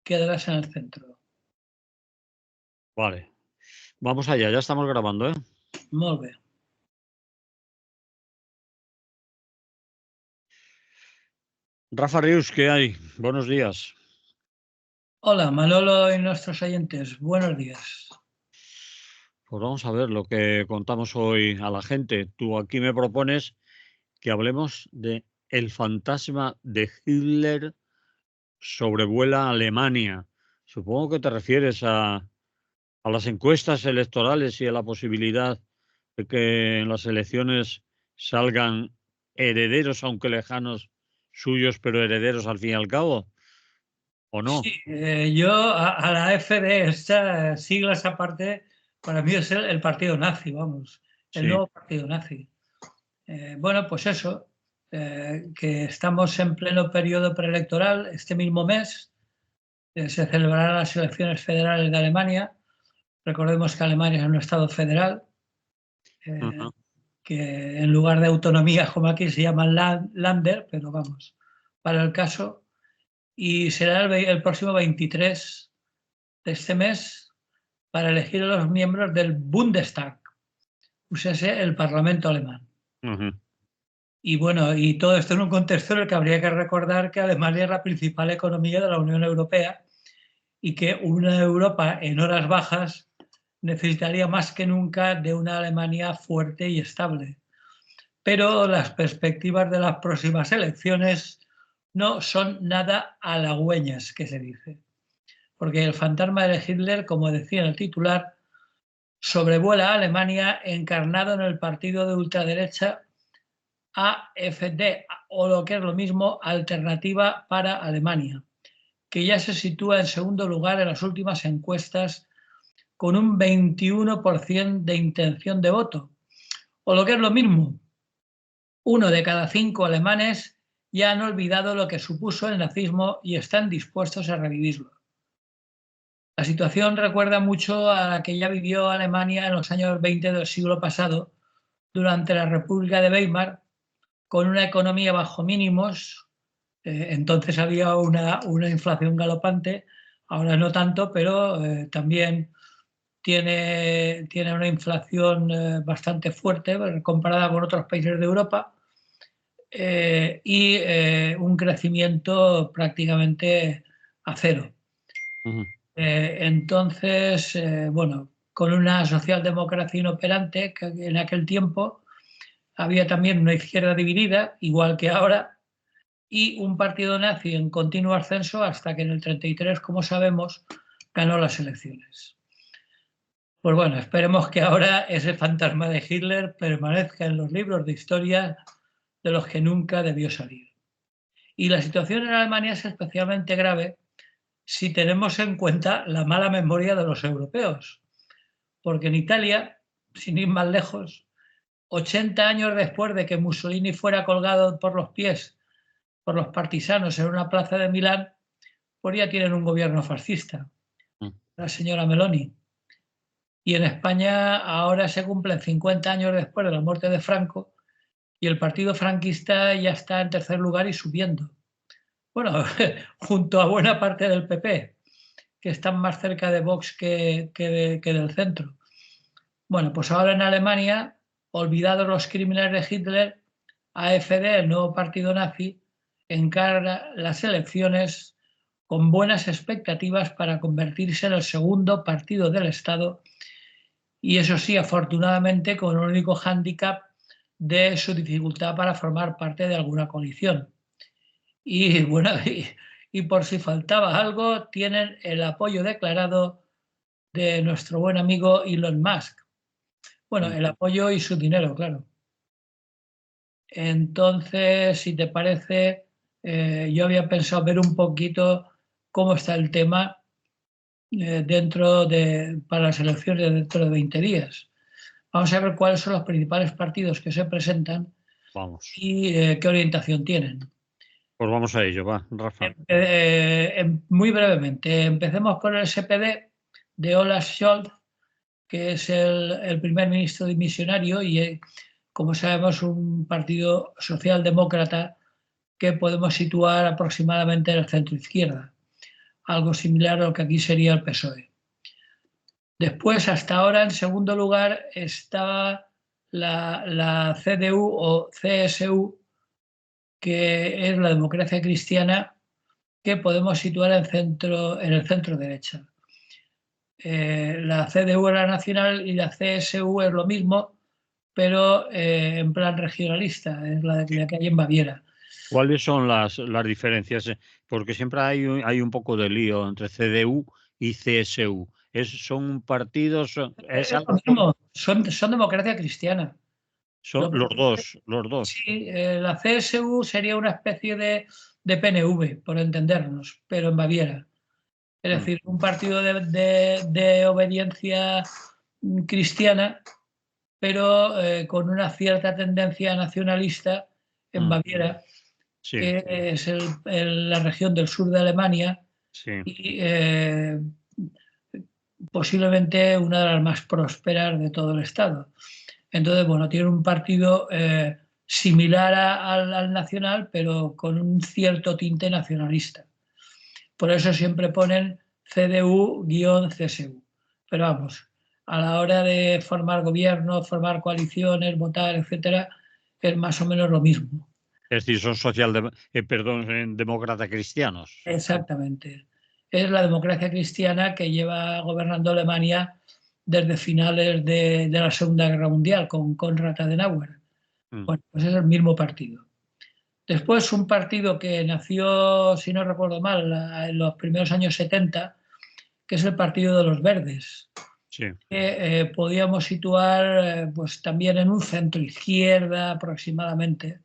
quedarás en el centro. Vale. Vamos allá, ya estamos grabando, ¿eh? Molt bé. Rafa Rius, ¿qué hay? Buenos días. Hola, Manolo y nuestros oyentes. Buenos días. Pues vamos a ver lo que contamos hoy a la gente. Tú aquí me propones que hablemos de el fantasma de Hitler sobrevuela Alemania. Supongo que te refieres a las encuestas electorales y a la posibilidad de que en las elecciones salgan herederos, aunque lejanos, suyos, pero herederos al fin y al cabo, ¿o no? Sí, yo a la AfD, estas siglas aparte, para mí es el partido nazi, vamos, el Sí. nuevo partido nazi. Bueno, pues eso, que estamos en pleno periodo preelectoral. Este mismo mes se celebrarán las elecciones federales de Alemania. Recordemos que Alemania es un estado federal, Ajá. que en lugar de autonomía como aquí se llaman Länder, pero vamos, para el caso. Y será el próximo 23 de este mes para elegir a los miembros del Bundestag, úsese el Parlamento alemán. Ajá. Y bueno, y todo esto en un contexto en el que habría que recordar que Alemania es la principal economía de la Unión Europea y que una Europa en horas bajas necesitaría más que nunca de una Alemania fuerte y estable. Pero las perspectivas de las próximas elecciones no son nada halagüeñas, que se dice. Porque el fantasma de Hitler, como decía en el titular, sobrevuela a Alemania encarnado en el partido de ultraderecha AfD, o lo que es lo mismo, Alternativa para Alemania, que ya se sitúa en segundo lugar en las últimas encuestas con un 21% de intención de voto. O lo que es lo mismo, 1 de cada 5 alemanes ya han olvidado lo que supuso el nazismo y están dispuestos a revivirlo. La situación recuerda mucho a la que ya vivió Alemania en los años 20 del siglo pasado, durante la República de Weimar, con una economía bajo mínimos. Entonces había una inflación galopante, ahora no tanto, pero también tiene una inflación bastante fuerte comparada con otros países de Europa, y un crecimiento prácticamente a cero. Ajá. Entonces, bueno, con una socialdemocracia inoperante, que en aquel tiempo había también una izquierda dividida, igual que ahora, y un partido nazi en continuo ascenso hasta que en el 33, como sabemos, ganó las elecciones. Pues bueno, esperemos que ahora ese fantasma de Hitler permanezca en los libros de historia de los que nunca debió salir. Y la situación en Alemania es especialmente grave si tenemos en cuenta la mala memoria de los europeos, porque en Italia, sin ir más lejos, 80 años después de que Mussolini fuera colgado por los pies por los partisanos en una plaza de Milán, pues ya tienen un gobierno fascista, la señora Meloni. Y en España ahora se cumplen 50 años después de la muerte de Franco y el partido franquista ya está en tercer lugar y subiendo. Bueno, junto a buena parte del PP, que están más cerca de Vox que del centro. Bueno, pues ahora en Alemania, olvidados los crímenes de Hitler, AfD, el nuevo partido nazi, encara las elecciones con buenas expectativas para convertirse en el segundo partido del Estado, y eso sí, afortunadamente, con un único hándicap de su dificultad para formar parte de alguna coalición. Y bueno, y por si faltaba algo, tienen el apoyo declarado de nuestro buen amigo Elon Musk. Bueno, el apoyo y su dinero, claro. Entonces, si te parece, yo había pensado ver un poquito cómo está el tema para las elecciones de dentro de 20 días. Vamos a ver cuáles son los principales partidos que se presentan. Vamos. Y qué orientación tienen. Pues vamos a ello, va, Rafa. Muy brevemente, empecemos por el SPD de Olaf Scholz, que es el primer ministro dimisionario y, como sabemos, un partido socialdemócrata que podemos situar aproximadamente en el centro izquierda. algo similar a lo que aquí sería el PSOE. Después, hasta ahora, en segundo lugar, estaba la CDU o CSU, que es la democracia cristiana, que podemos situar en el centro derecha. La CDU es la nacional y la CSU es lo mismo, pero en plan regionalista, es la que hay en Baviera. ¿Cuáles son las diferencias? Porque siempre hay un poco de lío entre CDU y CSU. ¿Son partidos? ¿Es Es lo algo? mismo, son democracia cristiana. Son Lo que los pasa es que, dos, los dos. sí, la CSU sería una especie de PNV, por entendernos, pero en Baviera. Es Mm, decir, un partido de obediencia cristiana, pero con una cierta tendencia nacionalista en mm, Baviera, sí, que es la región del sur de Alemania sí. y posiblemente una de las más prósperas de todo el Estado. Entonces, bueno, tiene un partido similar al nacional, pero con un cierto tinte nacionalista. Por eso siempre ponen CDU-CSU. Pero vamos, a la hora de formar gobierno, formar coaliciones, votar, etcétera, es más o menos lo mismo. Es decir, son demócratas cristianos. Exactamente. Es la democracia cristiana que lleva gobernando Alemania desde finales de la Segunda Guerra Mundial con Konrad Adenauer. Mm, Bueno, pues es el mismo partido. Después un partido que nació, si no recuerdo mal, en los primeros años 70, que es el Partido de los Verdes, sí. que podíamos situar pues también en un centro izquierda aproximadamente.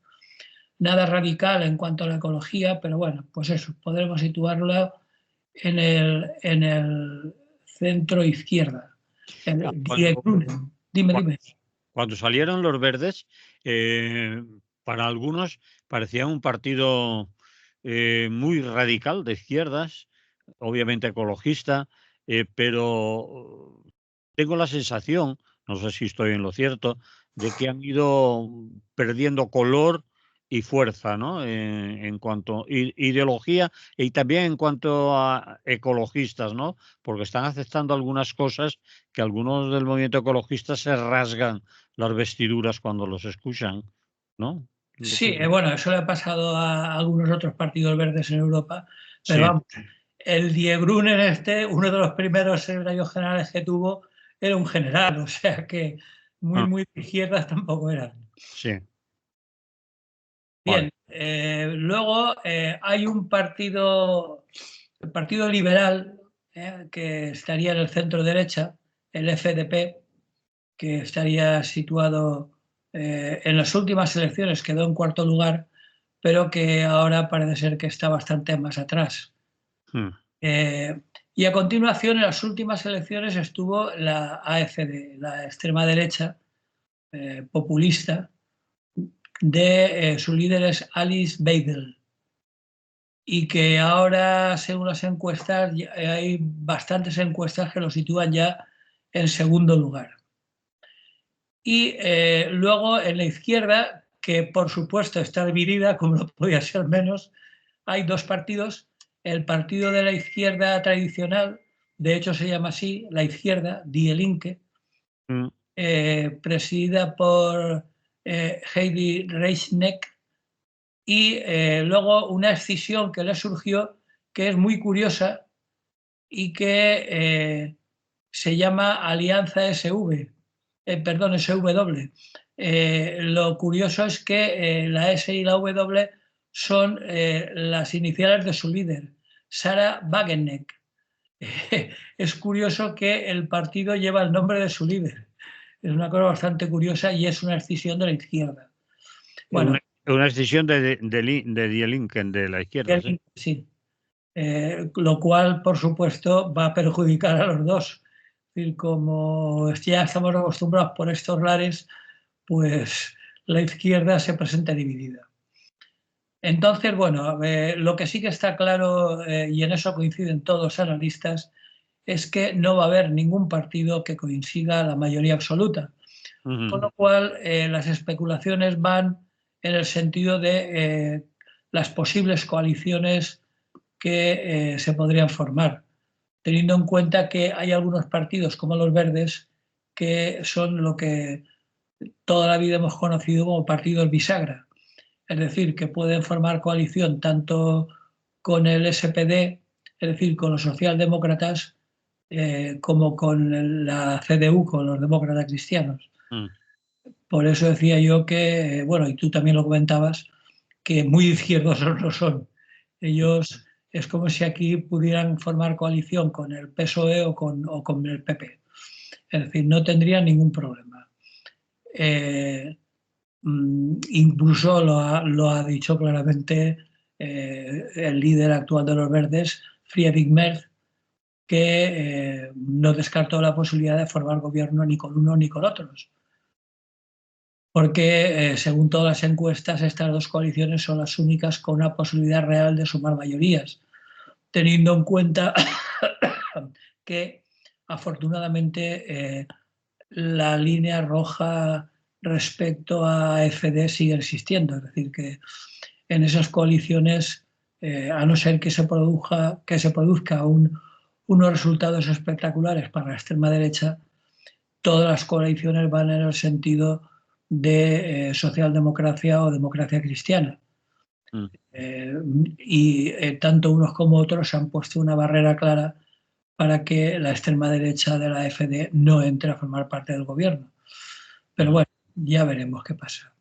Nada radical en cuanto a la ecología, pero bueno, pues eso, podremos situarlo en el centro izquierda. Ah, Die Grünen. Dime, cua- dime. cuando salieron los verdes, para algunos parecía un partido muy radical de izquierdas, obviamente ecologista, pero tengo la sensación, no sé si estoy en lo cierto, de que han ido perdiendo color y fuerza, ¿no? En cuanto a ideología y también en cuanto a ecologistas, ¿no? Porque están aceptando algunas cosas que algunos del movimiento ecologista se rasgan las vestiduras cuando los escuchan, ¿no? Sí, bueno, eso le ha pasado a algunos otros partidos verdes en Europa, pero Sí. vamos, el Die Grünen este, uno de los primeros secretarios generales que tuvo, era un general, o sea que Ah, muy de izquierdas tampoco eran. sí, vale. Bien, luego hay un partido, el Partido Liberal, que estaría en el centro derecha, el FDP, que estaría situado en las últimas elecciones, quedó en cuarto lugar, pero que ahora parece ser que está bastante más atrás. Mm, Eh, y a continuación, en las últimas elecciones estuvo la AfD, la extrema derecha populista, de su líder es Alice Weidel, y que ahora, según las encuestas, hay bastantes encuestas que lo sitúan ya en segundo lugar. Y luego en la izquierda, que por supuesto está dividida, como no podía ser menos, hay dos partidos. El partido de la izquierda tradicional, de hecho se llama así, la izquierda, Die Linke, mm, presidida por Heidi Reichneck, y luego una escisión que le surgió, que es muy curiosa y que se llama Alianza SV, perdón, SW. Lo curioso es que la S y la W son las iniciales de su líder, Sarah Wagenknecht. Es curioso que el partido lleva el nombre de su líder. Es una cosa bastante curiosa y es una escisión de la izquierda. Bueno, una decisión de Die Linken, de la izquierda, sí. sí. Lo cual, por supuesto, va a perjudicar a los dos. Es decir, como ya estamos acostumbrados por estos lares, pues la izquierda se presenta dividida. Entonces, bueno, lo que sí que está claro, y en eso coinciden todos los analistas, es que no va a haber ningún partido que coincida la mayoría absoluta. Con Ujú, lo cual, las especulaciones van en el sentido de las posibles coaliciones que se podrían formar, teniendo en cuenta que hay algunos partidos como los Verdes que son lo que toda la vida hemos conocido como partidos bisagra, es decir, que pueden formar coalición tanto con el SPD, es decir, con los socialdemócratas, como con la CDU, con los demócratas cristianos. Mm. Por eso decía yo que, bueno, y tú también lo comentabas, que muy izquierdos no son. Ellos es como si aquí pudieran formar coalición con el PSOE o con el PP. Es decir, no tendrían ningún problema. Incluso lo ha dicho claramente el líder actual de los Verdes, Friedrich Merz, que no descartó la posibilidad de formar gobierno ni con uno ni con otros. Porque, según todas las encuestas, estas dos coaliciones son las únicas con una posibilidad real de sumar mayorías, teniendo en cuenta que, afortunadamente, la línea roja respecto a AfD sigue existiendo. Es decir, que en esas coaliciones, a no ser que se produzca unos resultados espectaculares para la extrema derecha, todas las coaliciones van en el sentido de socialdemocracia o democracia cristiana. Mm. Y tanto unos como otros han puesto una barrera clara para que la extrema derecha de la AfD no entre a formar parte del gobierno. Pero bueno, ya veremos qué pasa.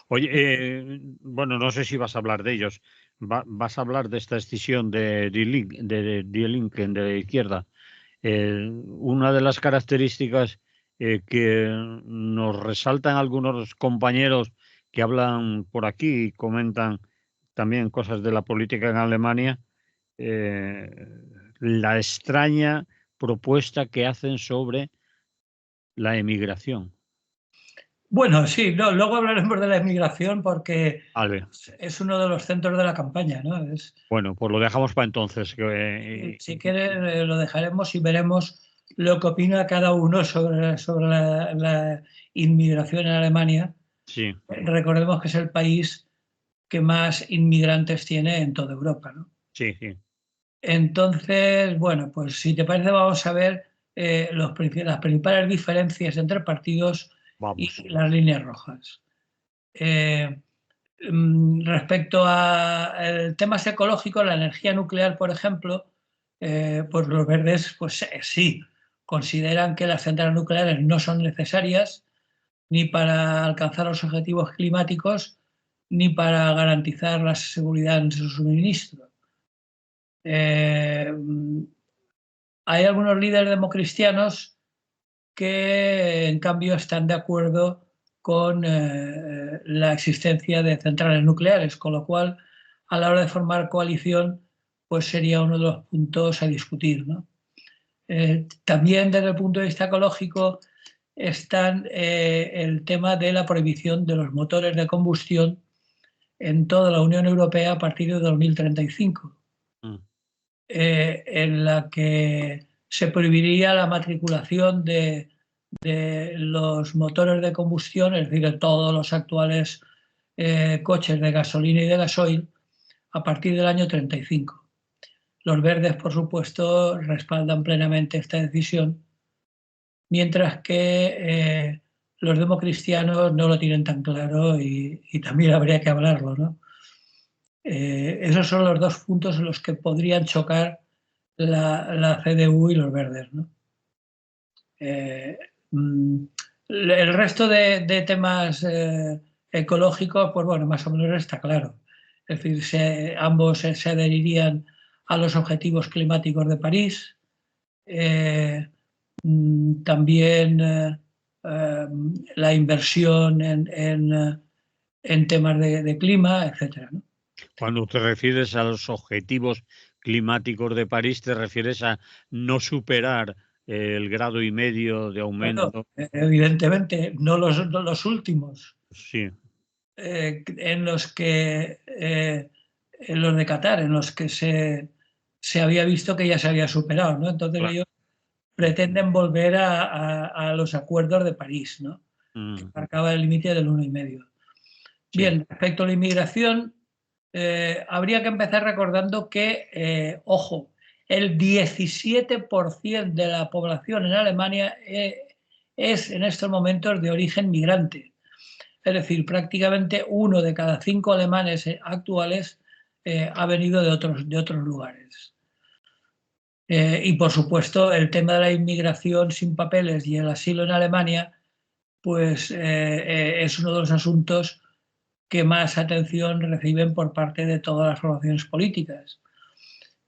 Oye, bueno, no sé si vas a hablar de ellos. ¿Vas a hablar de esta escisión de Die Linken, de la izquierda? Una de las características que nos resaltan algunos compañeros que hablan por aquí y comentan también cosas de la política en Alemania, la extraña propuesta que hacen sobre la emigración. Bueno, sí, no, luego hablaremos de la inmigración porque Vale. es uno de los centros de la campaña, ¿no? Bueno, pues lo dejamos para entonces. Si quieres, lo dejaremos y veremos lo que opina cada uno sobre la inmigración en Alemania. Sí. Recordemos que es el país que más inmigrantes tiene en toda Europa, ¿no? Sí, sí. Entonces, bueno, pues si te parece vamos a ver las principales diferencias entre partidos Vamos. y las líneas rojas. Respecto a temas ecológicos, la energía nuclear, por ejemplo, pues los verdes, pues sí, consideran que las centrales nucleares no son necesarias ni para alcanzar los objetivos climáticos ni para garantizar la seguridad en su suministro. Hay algunos líderes democristianos que, en cambio, están de acuerdo con la existencia de centrales nucleares, con lo cual, a la hora de formar coalición, pues sería uno de los puntos a discutir, ¿no? También desde el punto de vista ecológico están el tema de la prohibición de los motores de combustión en toda la Unión Europea a partir de 2035. En la que se prohibiría la matriculación de los motores de combustión, es decir, de todos los actuales coches de gasolina y de gasoil, a partir del año 35. Los verdes, por supuesto, respaldan plenamente esta decisión, mientras que los democristianos no lo tienen tan claro y también habría que hablarlo, ¿no? Esos son los dos puntos en los que podrían chocar la CDU y los verdes, ¿no? El resto de temas ecológicos, pues bueno, más o menos está claro. Es decir, ambos se adherirían a los objetivos climáticos de París. También la inversión en temas de clima, etcétera, ¿no? Cuando te refieres a los objetivos climáticos de París, te refieres a no superar el 1,5 grados de Bueno, aumento. evidentemente, no los últimos, Sí, en los que, en los de Qatar, en los que se había visto que ya se había superado, ¿no? Entonces claro. ellos pretenden volver a los acuerdos de París, ¿no? Que marcaba el límite del 1,5. Sí. Bien, respecto a la inmigración, habría que empezar recordando que, ojo, el 17% de la población en Alemania es en estos momentos de origen migrante. Es decir, prácticamente 1 de cada 5 alemanes actuales ha venido de otros lugares. Y por supuesto, el tema de la inmigración sin papeles y el asilo en Alemania, pues es uno de los asuntos que más atención reciben por parte de todas las formaciones políticas.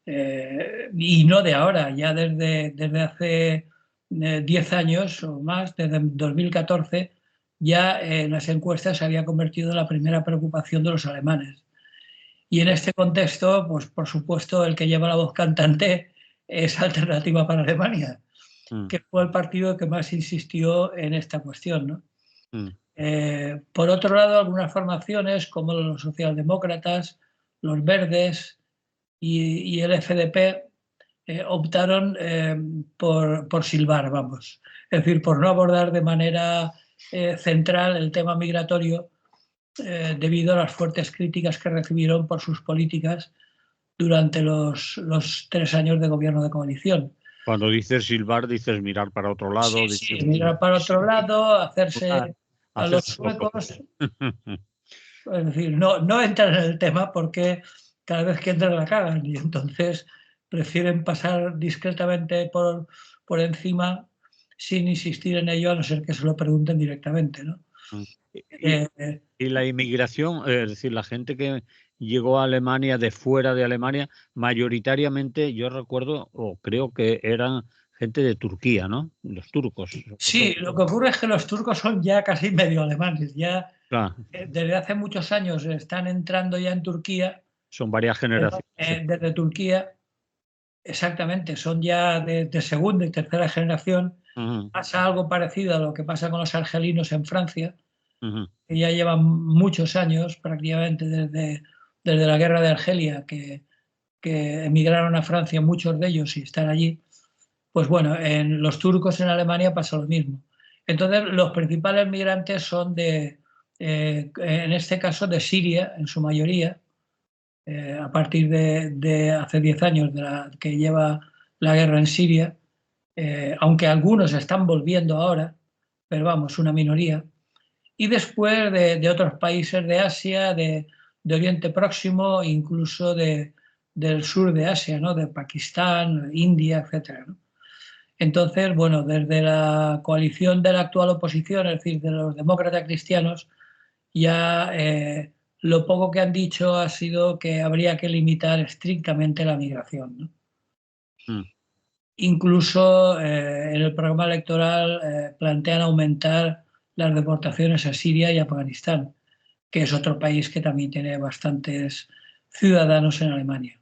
Y no de ahora, ya desde hace 10 años o más, desde 2014, ya en las encuestas se había convertido en la primera preocupación de los alemanes. Y en este contexto, pues por supuesto, el que lleva la voz cantante es Alternativa para Alemania, que fue el partido que más insistió en esta cuestión, ¿no? Por otro lado, algunas formaciones como los socialdemócratas, los verdes y el FDP optaron por silbar, vamos. Es decir, por no abordar de manera central el tema migratorio debido a las fuertes críticas que recibieron por sus políticas durante los 3 años de gobierno de coalición. Cuando dices silbar, dices mirar para otro lado. Sí, mirar para otro lado, hacerse a los suecos. Es decir, no entran en el tema porque cada vez que entran la cagan y entonces prefieren pasar discretamente por encima sin insistir en ello, a no ser que se lo pregunten directamente, ¿no? Y la inmigración, es decir, la gente que llegó a Alemania de fuera de Alemania, mayoritariamente yo recuerdo, o creo que eran gente de Turquía, ¿no? Los turcos. Sí, lo que ocurre es que los turcos son ya casi medio alemanes, ya Claro, desde hace muchos años están entrando ya en Turquía, son varias generaciones. desde Turquía, exactamente, son ya de segunda y tercera generación. Pasa algo parecido a lo que pasa con los argelinos en Francia, que ya llevan muchos años, prácticamente desde la guerra de Argelia, que emigraron a Francia muchos de ellos y están allí. Pues bueno, en los turcos en Alemania pasa lo mismo. Entonces, los principales migrantes son en este caso, de Siria, en su mayoría, a partir de hace 10 años que lleva la guerra en Siria, aunque algunos están volviendo ahora, pero vamos, una minoría. Y después de otros países de Asia, de Oriente Próximo, incluso del sur de Asia, ¿no? De Pakistán, India, etc., ¿no? Entonces, bueno, desde la coalición de la actual oposición, es decir, de los demócratas cristianos, ya lo poco que han dicho ha sido que habría que limitar estrictamente la migración, ¿no? Incluso en el programa electoral plantean aumentar las deportaciones a Siria y Afganistán, que es otro país que también tiene bastantes ciudadanos en Alemania.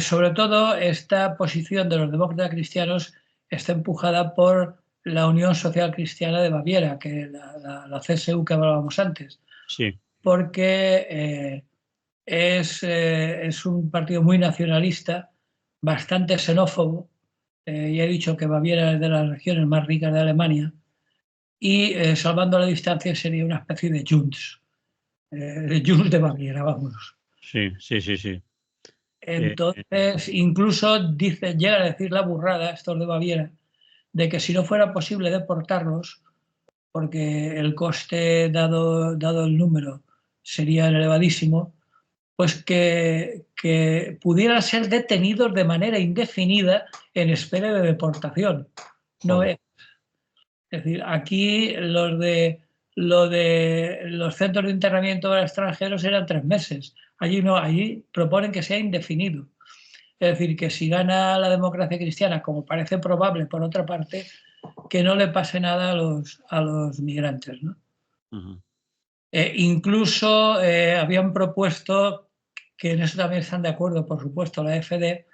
Sobre todo, esta posición de los demócratas cristianos está empujada por la Unión Social Cristiana de Baviera, que la CSU que hablábamos antes. Sí. Porque es un partido muy nacionalista, bastante xenófobo. Ya he dicho que Baviera es de las regiones más ricas de Alemania y, salvando la distancia, sería una especie de Junts de Baviera, vamos. Sí. Entonces, incluso llega a decir la burrada, estos de Baviera, de que si no fuera posible deportarlos, porque el coste, dado el número, sería elevadísimo, pues que pudieran ser detenidos de manera indefinida en espera de deportación. No es. Es decir, aquí lo de los centros de internamiento para extranjeros eran 3 meses. Allí no, allí proponen que sea indefinido. Es decir, que si gana la democracia cristiana, como parece probable por otra parte, que no le pase nada a los migrantes, ¿no? Incluso habían propuesto, que en eso también están de acuerdo, por supuesto, la FD,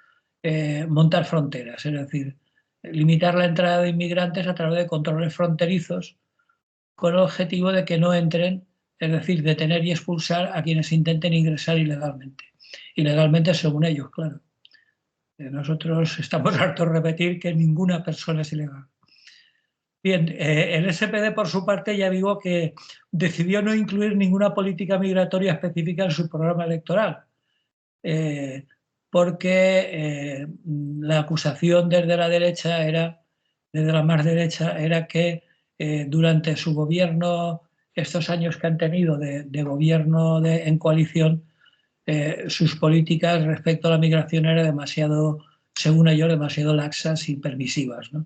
montar fronteras, es decir, limitar la entrada de inmigrantes a través de controles fronterizos con el objetivo de que no entren, es decir, detener y expulsar a quienes intenten ingresar ilegalmente. Ilegalmente según ellos, claro. Nosotros estamos hartos de repetir que ninguna persona es ilegal. Bien, el SPD por su parte ya digo que decidió no incluir ninguna política migratoria específica en su programa electoral, porque la acusación desde la derecha era, desde la más derecha, era que durante su gobierno, estos años que han tenido de gobierno en coalición, sus políticas respecto a la migración eran demasiado, según ellos, demasiado laxas y permisivas, ¿no?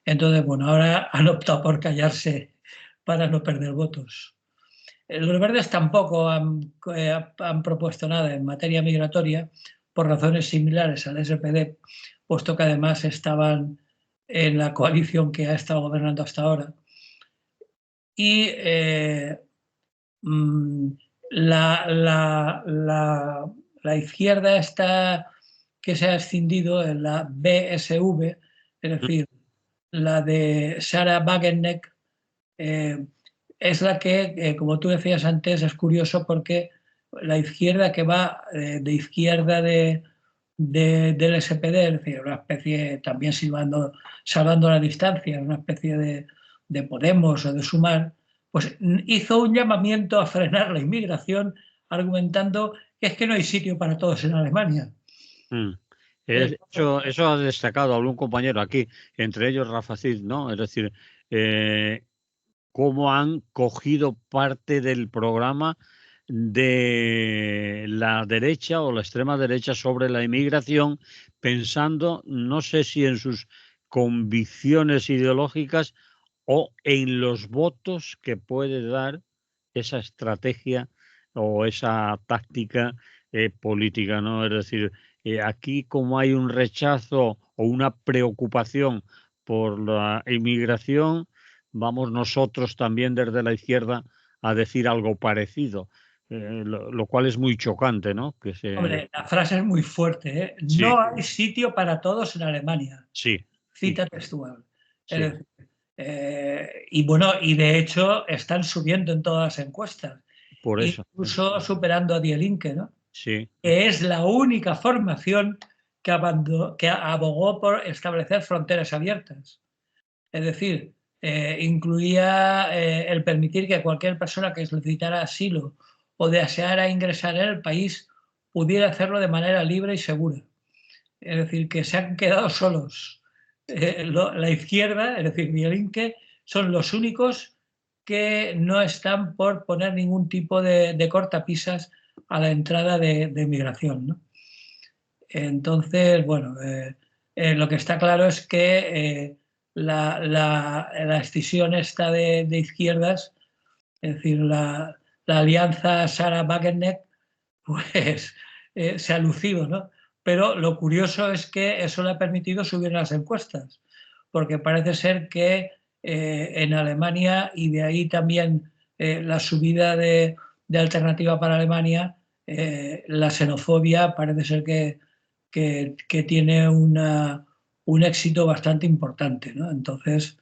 Entonces, bueno, ahora han optado por callarse para no perder votos. Los verdes tampoco han propuesto nada en materia migratoria por razones similares al SPD, puesto que además estaban en la coalición que ha estado gobernando hasta ahora. Y la izquierda está, que se ha escindido en la BSV, es decir, la de Sarah Wagenknecht, es la que, como tú decías antes, es curioso porque la izquierda que va de izquierda del SPD, es decir, una especie, también salvando la distancia, una especie de Podemos o de Sumar, pues hizo un llamamiento a frenar la inmigración argumentando que es que no hay sitio para todos en Alemania. Eso ha destacado algún compañero aquí, entre ellos Rafa Cid, ¿no? Es decir, cómo han cogido parte del programa de la derecha o la extrema derecha sobre la inmigración, pensando, no sé si en sus convicciones ideológicas o en los votos que puede dar esa estrategia o esa táctica política, ¿no? Es decir, aquí como hay un rechazo o una preocupación por la inmigración, vamos nosotros también desde la izquierda a decir algo parecido, lo cual es muy chocante, ¿no? Hombre, la frase es muy fuerte, ¿eh? Sí, No hay sitio para todos en Alemania. sí, Cita textual. Es sí, decir, y bueno, y de hecho están subiendo en todas las encuestas, por eso, incluso superando a Die Linke, ¿no? sí, Que es la única formación que abogó por establecer fronteras abiertas. Es decir, incluía el permitir que cualquier persona que solicitara asilo o deseara ingresar en el país pudiera hacerlo de manera libre y segura. Es decir, que se han quedado solos. La izquierda, es decir, Mielinke, son los únicos que no están por poner ningún tipo de cortapisas a la entrada de migración, ¿no? Entonces, bueno, lo que está claro es que la escisión esta de izquierdas, es decir, la alianza Sarah Wagenknecht, pues se ha lucido, ¿no? Pero lo curioso es que eso le ha permitido subir las encuestas, porque parece ser que en Alemania, y de ahí también la subida de Alternativa para Alemania, la xenofobia parece ser que tiene un éxito bastante importante, ¿no? Entonces,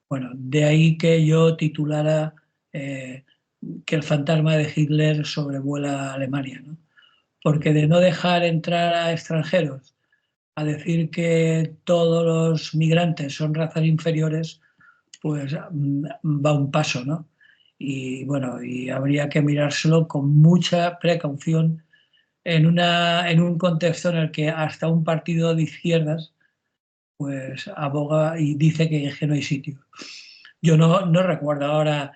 bueno, de ahí que yo titulara que el fantasma de Hitler sobrevuela Alemania, ¿no? Porque de no dejar entrar a extranjeros, a decir que todos los migrantes son razas inferiores, pues va un paso, ¿no? Y bueno, y habría que mirárselo con mucha precaución en un contexto en el que hasta un partido de izquierdas pues aboga y dice que no hay sitio. Yo no recuerdo ahora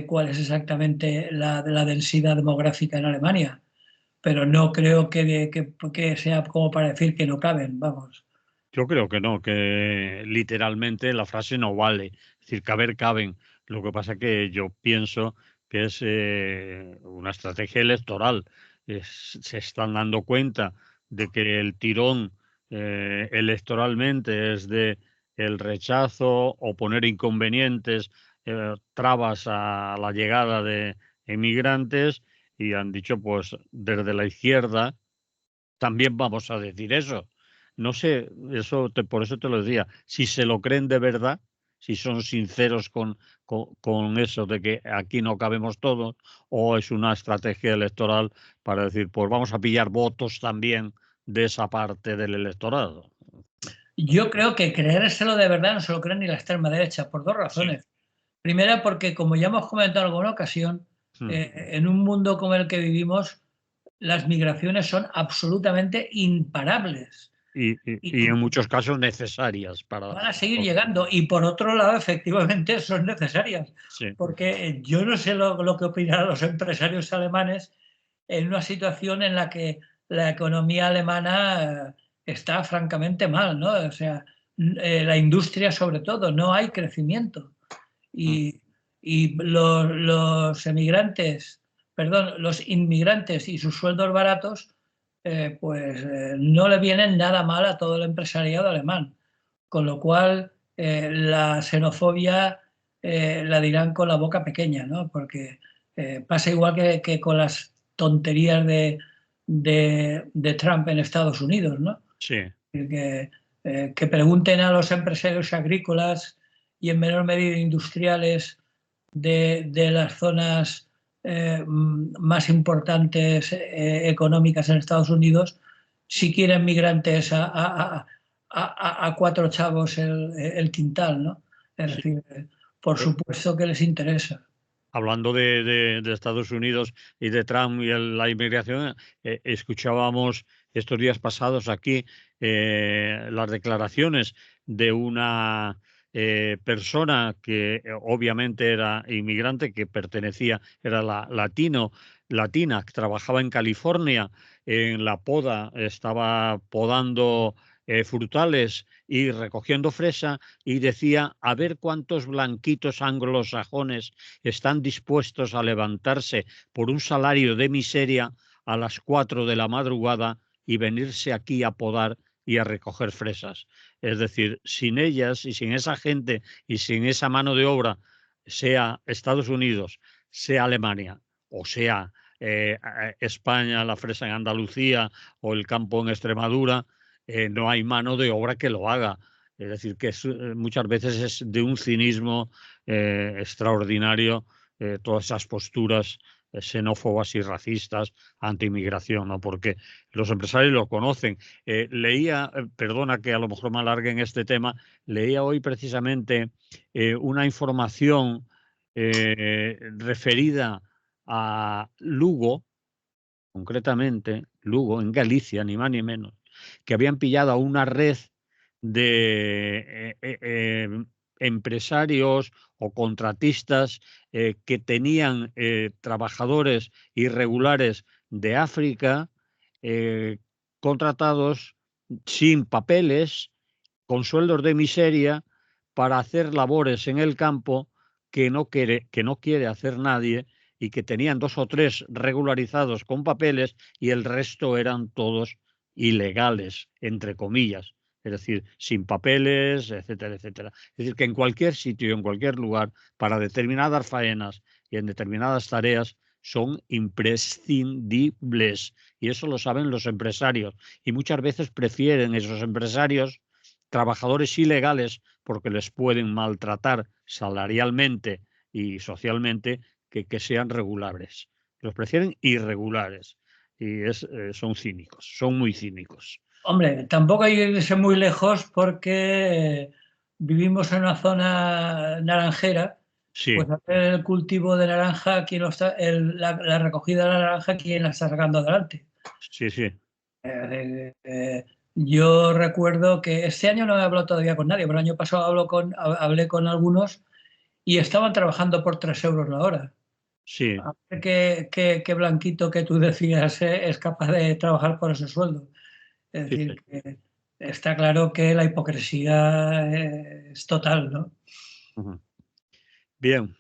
cuál es exactamente la densidad demográfica en Alemania, pero no creo que sea como para decir que no caben, vamos. yo creo que no, que literalmente la frase no vale. Es decir, caber caben. Lo que pasa que yo pienso que es una estrategia electoral. Se están dando cuenta de que el tirón electoralmente es de el rechazo o poner inconvenientes, trabas a la llegada de inmigrantes y han dicho, pues desde la izquierda también vamos a decir eso. No sé, por eso te lo decía, si se lo creen de verdad, si son sinceros con eso de que aquí no cabemos todos, o es una estrategia electoral para decir, pues vamos a pillar votos también de esa parte del electorado. Yo creo que creérselo de verdad no se lo cree ni la extrema derecha, por dos Sí. razones. Primera, porque como ya hemos comentado en alguna ocasión, Mm. en un mundo como el que vivimos, las migraciones son absolutamente imparables y Y en muchos casos necesarias para... van a seguir llegando. Y por otro lado, efectivamente, son necesarias, Sí. porque yo no sé lo que opinarán los empresarios alemanes en una situación en la que la economía alemana está francamente mal, ¿no? O sea, la industria sobre todo, no hay crecimiento. Mm. Y los emigrantes, perdón, los inmigrantes y sus sueldos baratos, no le vienen nada mal a todo el empresariado alemán. Con lo cual, la xenofobia la dirán con la boca pequeña, ¿no? Porque pasa igual que con las tonterías de Trump en Estados Unidos, ¿no? Sí. Que pregunten a los empresarios agrícolas y en menor medida industriales de las zonas más importantes económicas en Estados Unidos si quieren migrantes a 4 chavos el quintal, ¿no? Es Sí. decir, por supuesto que les interesa. Hablando de Estados Unidos y de Trump y la inmigración, escuchábamos estos días pasados aquí las declaraciones de una persona que obviamente era inmigrante, que pertenecía, era latina, que trabajaba en California, en la poda, estaba podando frutales y recogiendo fresa, y decía, a ver cuántos blanquitos anglosajones están dispuestos a levantarse por un salario de miseria a las 4 de la madrugada y venirse aquí a podar y a recoger fresas. Es decir, sin ellas y sin esa gente y sin esa mano de obra, sea Estados Unidos, sea Alemania o sea España, la fresa en Andalucía o el campo en Extremadura, no hay mano de obra que lo haga. Es decir, que muchas veces es de un cinismo extraordinario, todas esas posturas xenófobas y racistas anti-inmigración, ¿no? Porque los empresarios lo conocen. Leía, perdona que a lo mejor me alargue en este tema, leía hoy precisamente una información referida a Lugo, concretamente Lugo, en Galicia, ni más ni menos, que habían pillado a una red de empresarios o contratistas que tenían trabajadores irregulares de África eh, contratados sin papeles, con sueldos de miseria, para hacer labores en el campo que no quiere hacer nadie, y que tenían 2 o 3 regularizados con papeles y el resto eran todos ilegales, entre comillas, es decir, sin papeles, etcétera, etcétera. Es decir, que en cualquier sitio, en cualquier lugar, para determinadas faenas y en determinadas tareas, son imprescindibles. Y eso lo saben los empresarios. Y muchas veces prefieren esos empresarios trabajadores ilegales porque les pueden maltratar salarialmente y socialmente, que sean regulares. Los prefieren irregulares y son cínicos, son muy cínicos. Hombre, tampoco hay que irse muy lejos porque vivimos en una zona naranjera, Sí, pues hacer el cultivo de naranja, ¿quién lo está, la recogida de la naranja, ¿quién la está sacando adelante? sí, sí. Yo recuerdo que este año no he hablado todavía con nadie, pero el año pasado hablé con algunos y estaban trabajando por 3 euros la hora. Sí, A ver qué blanquito que tú decías es capaz de trabajar por ese sueldo. Es sí, decir, sí. que está claro que la hipocresía es total, ¿no? Ujú. Bien,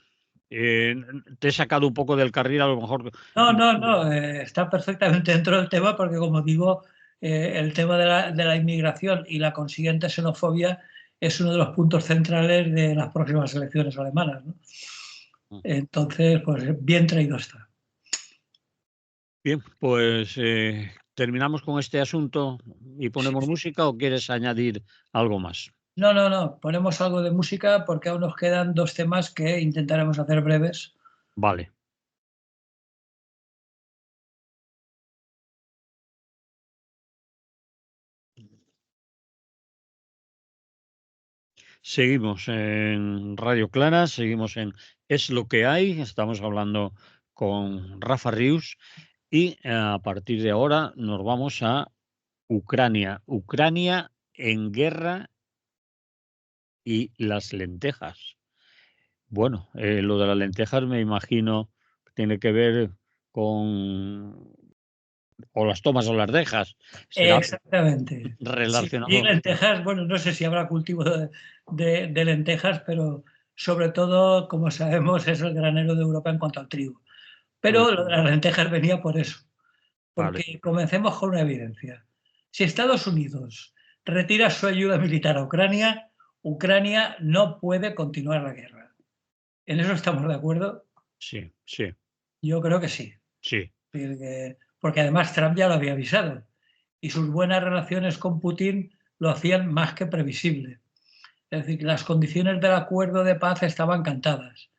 te he sacado un poco del carril, a lo mejor. No, no, no, está perfectamente dentro del tema porque, como digo, el tema de la inmigración y la consiguiente xenofobia es uno de los puntos centrales de las próximas elecciones alemanas, ¿no? Entonces, pues bien traído está. Bien, pues terminamos con este asunto y Sí, ponemos sí. música, ¿o quieres añadir algo más? No, no, no, ponemos algo de música porque aún nos quedan 2 temas que intentaremos hacer breves. Vale. Seguimos en Radio Clara, seguimos en Es lo que hay, estamos hablando con Rafa Rius y a partir de ahora nos vamos a Ucrania. Ucrania en guerra y las lentejas. Bueno, lo de las lentejas me imagino que tiene que ver con o las tomas o las dejas. ¿Será Exactamente. Sí, relacionado? lentejas, bueno, no sé si habrá cultivo de lentejas, pero sobre todo, como sabemos, es el granero de Europa en cuanto al trigo. Mm, Pero lo de las lentejas venía por eso, vale. porque comencemos con una evidencia. Si Estados Unidos retira su ayuda militar a Ucrania, Ucrania no puede continuar la guerra. ¿En eso estamos de acuerdo? Sí, sí, Yo creo que sí. sí. Porque además Trump ya lo había avisado y sus buenas relaciones con Putin lo hacían más que previsible. Es decir, que las condiciones del acuerdo de paz estaban cantadas.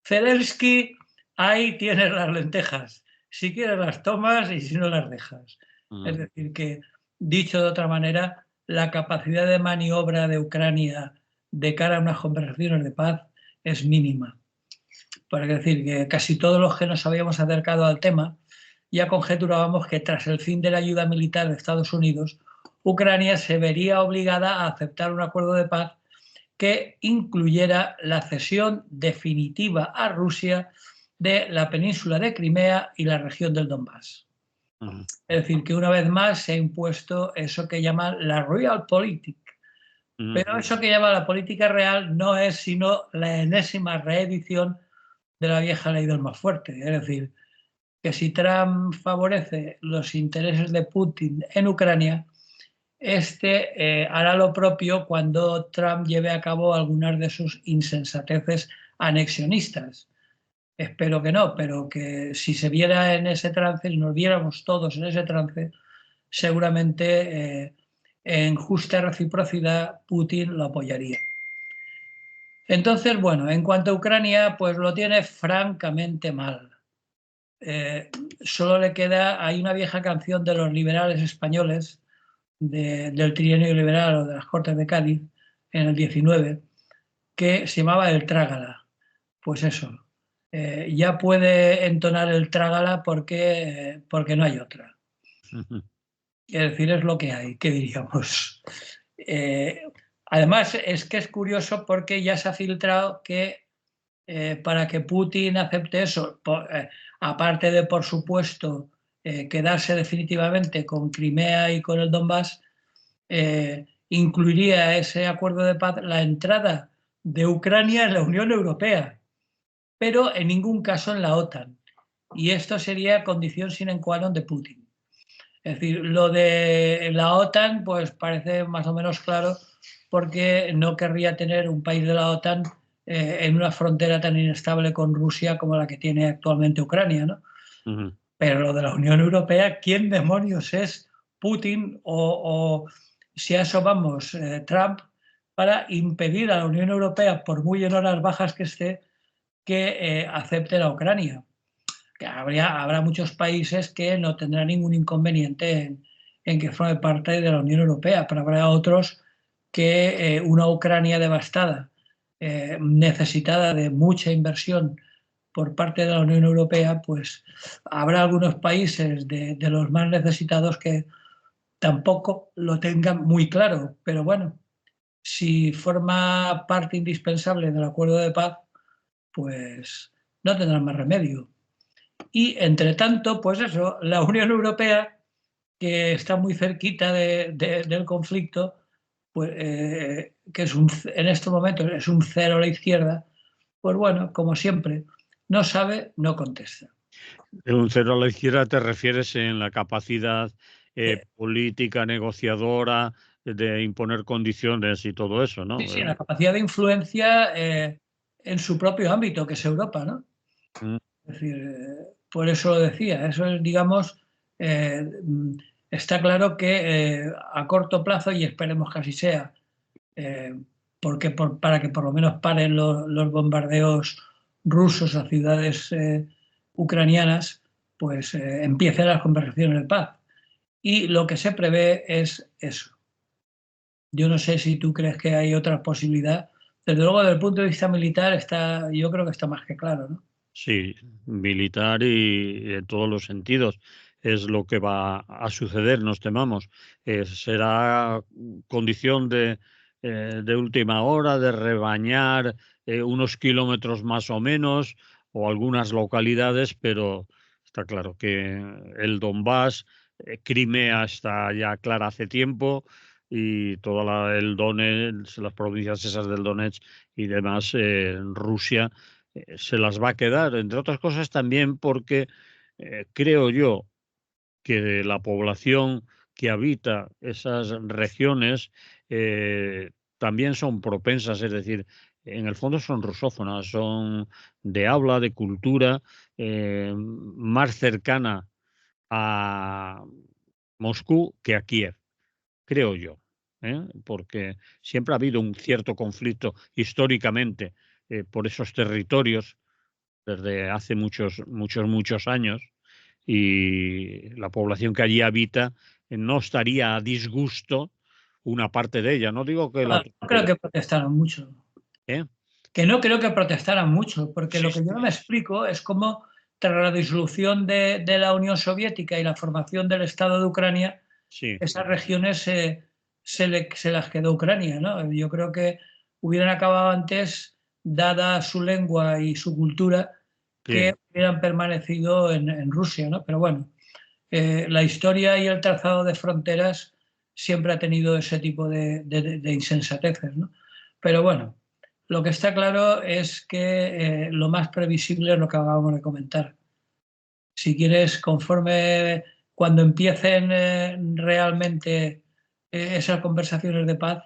Zelensky, ahí tienes las lentejas. Si quieres las tomas y si no las dejas. Es Mm, decir, que dicho de otra manera, la capacidad de maniobra de Ucrania de cara a unas conversaciones de paz es mínima. Por decir que casi todos los que nos habíamos acercado al tema ya conjeturábamos que tras el fin de la ayuda militar de Estados Unidos, Ucrania se vería obligada a aceptar un acuerdo de paz que incluyera la cesión definitiva a Rusia de la península de Crimea y la región del Donbass. mm, Es decir, que una vez más se ha impuesto eso que llaman la Realpolitik. mm, Pero eso que llama la política real no es sino la enésima reedición de la vieja ley del más fuerte. Es decir, que si Trump favorece los intereses de Putin en Ucrania, hará lo propio cuando Trump lleve a cabo algunas de sus insensateces anexionistas. Espero que no, pero que si se viera en ese trance, si nos viéramos todos en ese trance, seguramente en justa reciprocidad Putin lo apoyaría. Entonces, bueno, en cuanto a Ucrania, pues lo tiene francamente mal. Solo le queda, hay una vieja canción de los liberales españoles, del trienio liberal o de las Cortes de Cádiz, en el 19, que se llamaba el Trágala. Pues eso, ya puede entonar el Trágala porque no hay otra. mm, Es decir, es lo que hay, ¿qué diríamos? Eh, Además, es que es curioso porque ya se ha filtrado que para que Putin acepte eso, aparte de, por supuesto, quedarse definitivamente con Crimea y con el Donbass, incluiría ese acuerdo de paz la entrada de Ucrania en la Unión Europea, pero en ningún caso en la OTAN. Y esto sería condición sine qua non de Putin. Es decir, lo de la OTAN pues parece más o menos claro porque no querría tener un país de la OTAN en una frontera tan inestable con Rusia como la que tiene actualmente Ucrania, ¿no? mm. Pero lo de la Unión Europea, ¿quién demonios es Putin o si a eso vamos, Trump, para impedir a la Unión Europea, por muy en horas bajas que esté, que acepte la Ucrania? Que habrá muchos países que no tendrán ningún inconveniente en que forme parte de la Unión Europea, pero habrá otros que una Ucrania devastada, necesitada de mucha inversión por parte de la Unión Europea, pues habrá algunos países de los más necesitados que tampoco lo tengan muy claro. Pero bueno, si forma parte indispensable del acuerdo de paz, pues no tendrán más remedio. Y entre tanto, pues eso, la Unión Europea, que está muy cerquita del conflicto, pues, que en estos momentos es un cero a la izquierda, pues bueno, como siempre, no sabe, no contesta. De un cero a la izquierda te refieres en la capacidad Eh, política, negociadora, de imponer condiciones y todo eso, sí, ¿no? sí, la capacidad de influencia en su propio ámbito, que es Europa, ¿no? Mm, Es decir, por eso lo decía, eso es, digamos, eh, está claro que a corto plazo, y esperemos que así sea, eh, para que por lo menos paren los bombardeos rusos a ciudades ucranianas, pues empiecen las conversaciones de paz. Y lo que se prevé es eso. Yo no sé si tú crees que hay otra posibilidad, Desde luego, desde el punto de vista militar, yo creo que está más que claro, ¿no? Sí, militar y en todos los sentidos. Es lo que va a suceder, nos temamos. Será condición de última hora, de rebañar unos kilómetros más o menos, o algunas localidades, pero está claro que el Donbass, Crimea está ya clara hace tiempo, y el Donetsk, las provincias esas del Donetsk y demás, Rusia se las va a quedar, entre otras cosas también porque creo yo que la población que habita esas regiones también son propensas, es decir, en el fondo son rusófonas, son de habla, de cultura más cercana a Moscú que a Kiev, creo yo. Porque siempre ha habido un cierto conflicto históricamente por esos territorios desde hace muchos años, y la población que allí habita no estaría a disgusto una parte de ella. No digo que la No creo totalidad, que protestaran mucho. ¿eh? Que no creo que protestaran mucho, porque Sí, lo que yo no me explico es cómo, tras la disolución de la Unión Soviética y la formación del Estado de Ucrania, sí, esas regiones se las quedó Ucrania, ¿no? Yo creo que hubieran acabado antes, dada su lengua y su cultura, que sí. hubieran permanecido en Rusia, ¿no? Pero bueno, la historia y el trazado de fronteras siempre ha tenido ese tipo de insensateces, ¿no? Pero bueno, lo que está claro es que lo más previsible es lo que acabamos de comentar. Si quieres, conforme cuando empiecen realmente esas conversaciones de paz,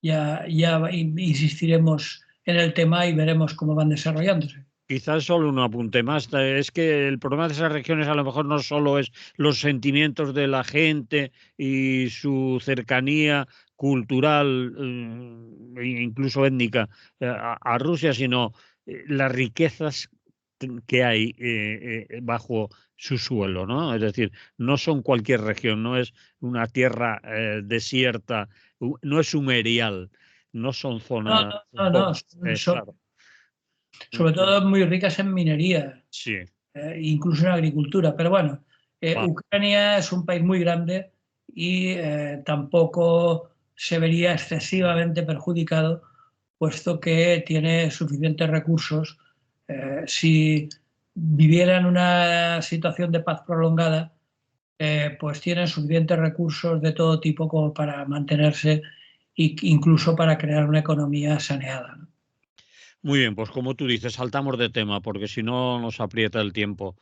ya insistiremos en el tema y veremos cómo van desarrollándose. Quizás solo un apunte más. Es que el problema de esas regiones a lo mejor no solo es los sentimientos de la gente y su cercanía cultural, incluso étnica, a Rusia, sino las riquezas que hay bajo su suelo, ¿no? Es decir, no son cualquier región, no es una tierra desierta, no es un erial, no son No, zonas no, no, claro. sobre todo muy ricas en minería, Sí, incluso en agricultura. Pero bueno, va. Ucrania es un país muy grande y tampoco se vería excesivamente perjudicado, puesto que tiene suficientes recursos. Si viviera en una situación de paz prolongada, pues tiene suficientes recursos de todo tipo como para mantenerse e incluso para crear una economía saneada, ¿no? Muy bien, pues como tú dices, saltamos de tema porque si no nos aprieta el tiempo.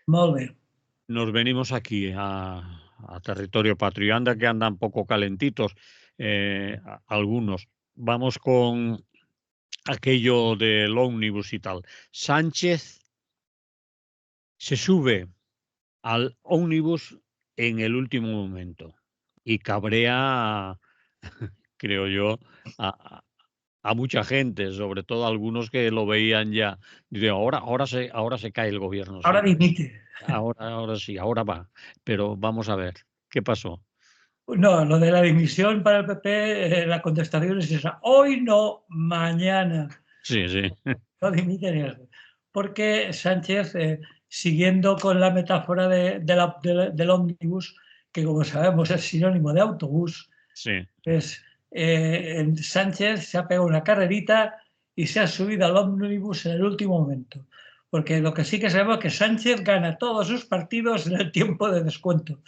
Molt bé. Nos venimos aquí a territorio patrio. Anda que andan poco calentitos algunos. Vamos con aquello del ómnibus y tal. Sánchez se sube al ómnibus en el último momento y cabrea, creo yo, a, a mucha gente, sobre todo algunos que lo veían ya. Dice, ahora se cae el gobierno, Ahora sí. dimite. Ahora sí, ahora va. Pero vamos a ver, ¿qué pasó? No, lo de la dimisión para el PP, la contestación es esa. Hoy no, mañana. Sí, sí, No dimite ni eso. Porque Sánchez, siguiendo con la metáfora del ómnibus, que como sabemos es sinónimo de autobús, sí. pues Sánchez se ha pegado una carrerita y se ha subido al ómnibus en el último momento. Porque lo que sí que sabemos es que Sánchez gana todos sus partidos en el tiempo de descuento.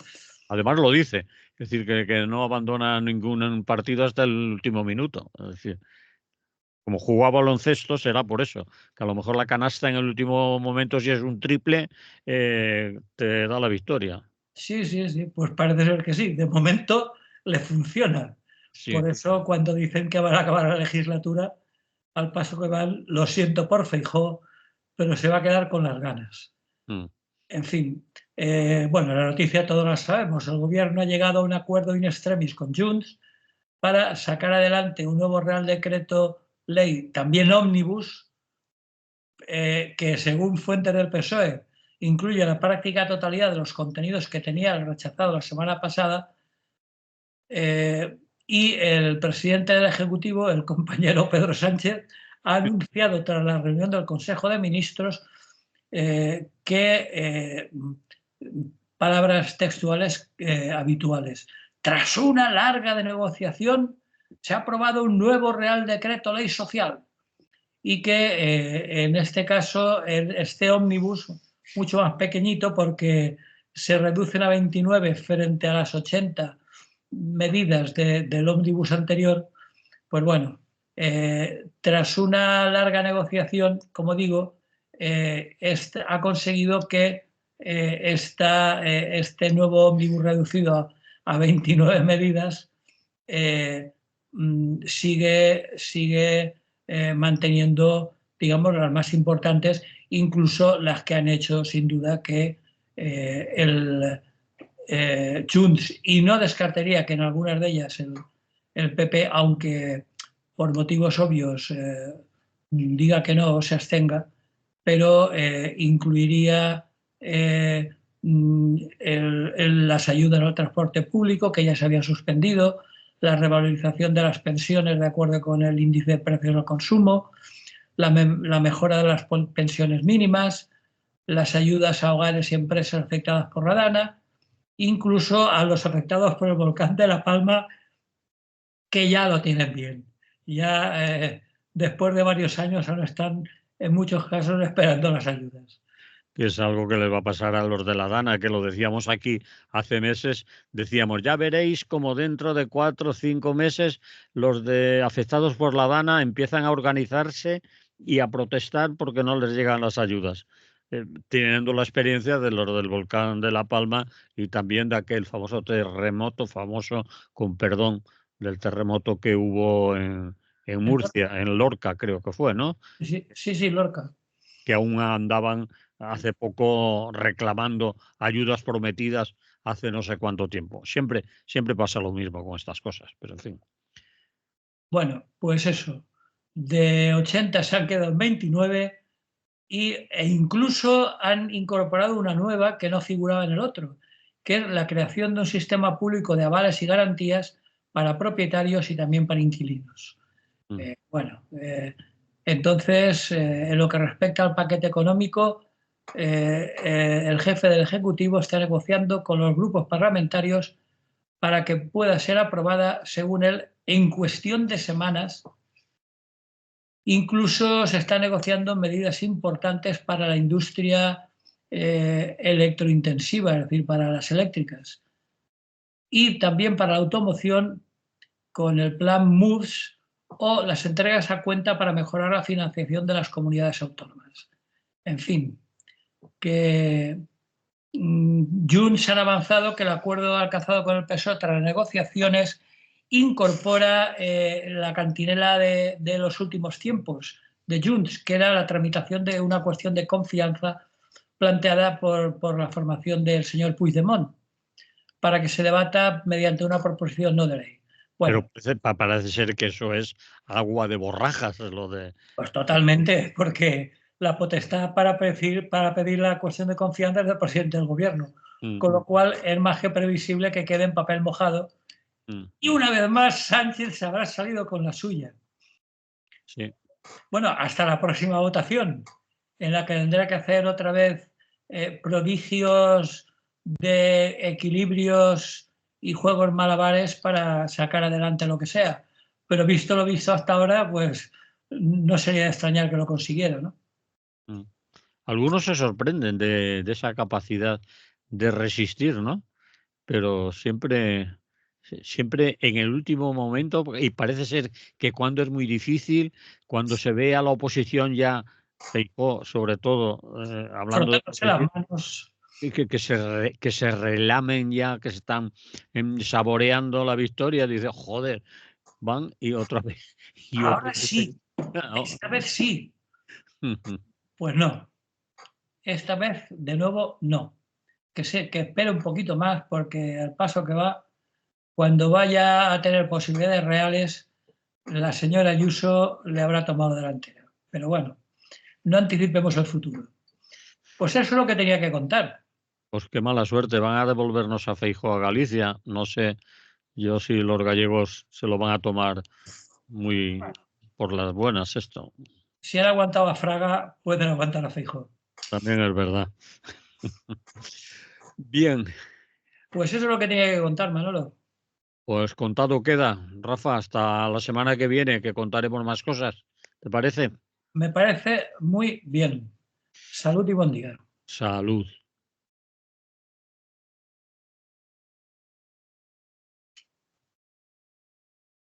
Además lo dice, es decir, que no abandona ningún partido hasta el último minuto. Es decir, como jugaba baloncesto, será por eso, que a lo mejor la canasta en el último momento, si es un triple, te da la victoria. Sí, sí, sí, pues parece ser que sí. De momento le funciona. Sí. Por eso cuando dicen que van a acabar la legislatura, al paso que van, lo siento por Feijóo, pero se va a quedar con las ganas. Mm. En fin, bueno, la noticia todos la sabemos. El gobierno ha llegado a un acuerdo in extremis con Junts para sacar adelante un nuevo Real Decreto Ley, también ómnibus, que según fuentes del PSOE incluye la práctica totalidad de los contenidos que tenía el rechazado la semana pasada, y el presidente del Ejecutivo, el compañero Pedro Sánchez, ha anunciado tras la reunión del Consejo de Ministros palabras textuales habituales. Tras una larga de negociación, se ha aprobado un nuevo Real Decreto Ley Social y que en este caso este ómnibus, mucho más pequeñito porque se reducen a 29 frente a las 80 medidas del ómnibus anterior, pues bueno, tras una larga negociación, como digo, ha conseguido que este nuevo ómnibus reducido a 29 medidas sigue manteniendo, digamos, las más importantes, incluso las que han hecho sin duda que el Junts, y no descartaría que en algunas de ellas el PP, aunque por motivos obvios diga que no o se abstenga, pero incluiría las ayudas al transporte público, que ya se había suspendido, la revalorización de las pensiones de acuerdo con el índice de precios al consumo, la mejora de las pensiones mínimas, las ayudas a hogares y empresas afectadas por la DANA, incluso a los afectados por el volcán de La Palma, que ya lo tienen bien. Ya después de varios años ahora están en muchos casos esperando las ayudas. Que es algo que les va a pasar a los de la Dana, que lo decíamos aquí hace meses, decíamos, ya veréis como dentro de 4 o 5 meses los de afectados por la Dana empiezan a organizarse y a protestar porque no les llegan las ayudas, teniendo la experiencia de los del volcán de La Palma y también de aquel famoso terremoto, famoso, con perdón, del terremoto que hubo en Murcia, en Lorca creo que fue, ¿no? Sí, Lorca. Que aún andaban hace poco reclamando ayudas prometidas hace no sé cuánto tiempo. Siempre pasa lo mismo con estas cosas, pero en fin. Bueno, pues eso. De 80 se han quedado en 29 e incluso han incorporado una nueva que no figuraba en el otro, que es la creación de un sistema público de avales y garantías para propietarios y también para inquilinos. Entonces, en lo que respecta al paquete económico, el jefe del Ejecutivo está negociando con los grupos parlamentarios para que pueda ser aprobada, según él, en cuestión de semanas. Incluso se están negociando medidas importantes para la industria electrointensiva, es decir, para las eléctricas. Y también para la automoción con el plan MOVES o las entregas a cuenta para mejorar la financiación de las comunidades autónomas. En fin, que Junts han avanzado que el acuerdo alcanzado con el PSOE tras las negociaciones incorpora la cantinela de los últimos tiempos de Junts, que era la tramitación de una cuestión de confianza planteada por la formación del señor Puigdemont, para que se debata mediante una proposición no de ley. Bueno, pero parece ser que eso es agua de borrajas, es lo de... Pues totalmente, porque la potestad para pedir la cuestión de confianza es del presidente del gobierno, con lo cual es más que previsible que quede en papel mojado. Y una vez más Sánchez se habrá salido con la suya. Sí. Bueno, hasta la próxima votación, en la que tendrá que hacer otra vez prodigios de equilibrios y juegos malabares para sacar adelante lo que sea. Pero visto lo visto hasta ahora, pues no sería de extrañar que lo consiguiera, ¿no? Algunos se sorprenden de esa capacidad de resistir, ¿no? Pero siempre en el último momento, y parece ser que cuando es muy difícil, cuando se ve a la oposición ya, Feijóo, sobre todo, hablando de Frotándose las manos. que se relamen ya, que se están saboreando la victoria, dice, joder, van y otra vez, y otra Ahora vez. sí, No. esta vez sí. Pues no, esta vez de nuevo no. Que espere un poquito más porque al paso que va, cuando vaya a tener posibilidades reales, la señora Ayuso le habrá tomado delantera. Pero bueno, no anticipemos el futuro. Pues eso es lo que tenía que contar. Pues qué mala suerte, van a devolvernos a Feijóo a Galicia, no sé Yo sí, los gallegos se lo van a tomar muy por las buenas esto. Si han aguantado a Fraga, pueden aguantar a Feijóo. También es verdad. Bien, Pues eso es lo que tenía que contar, Manolo. pues contado queda. Rafa, hasta la semana que viene, que contaremos más cosas. ¿Te parece? Me parece muy bien. Salud y buen día. Salud.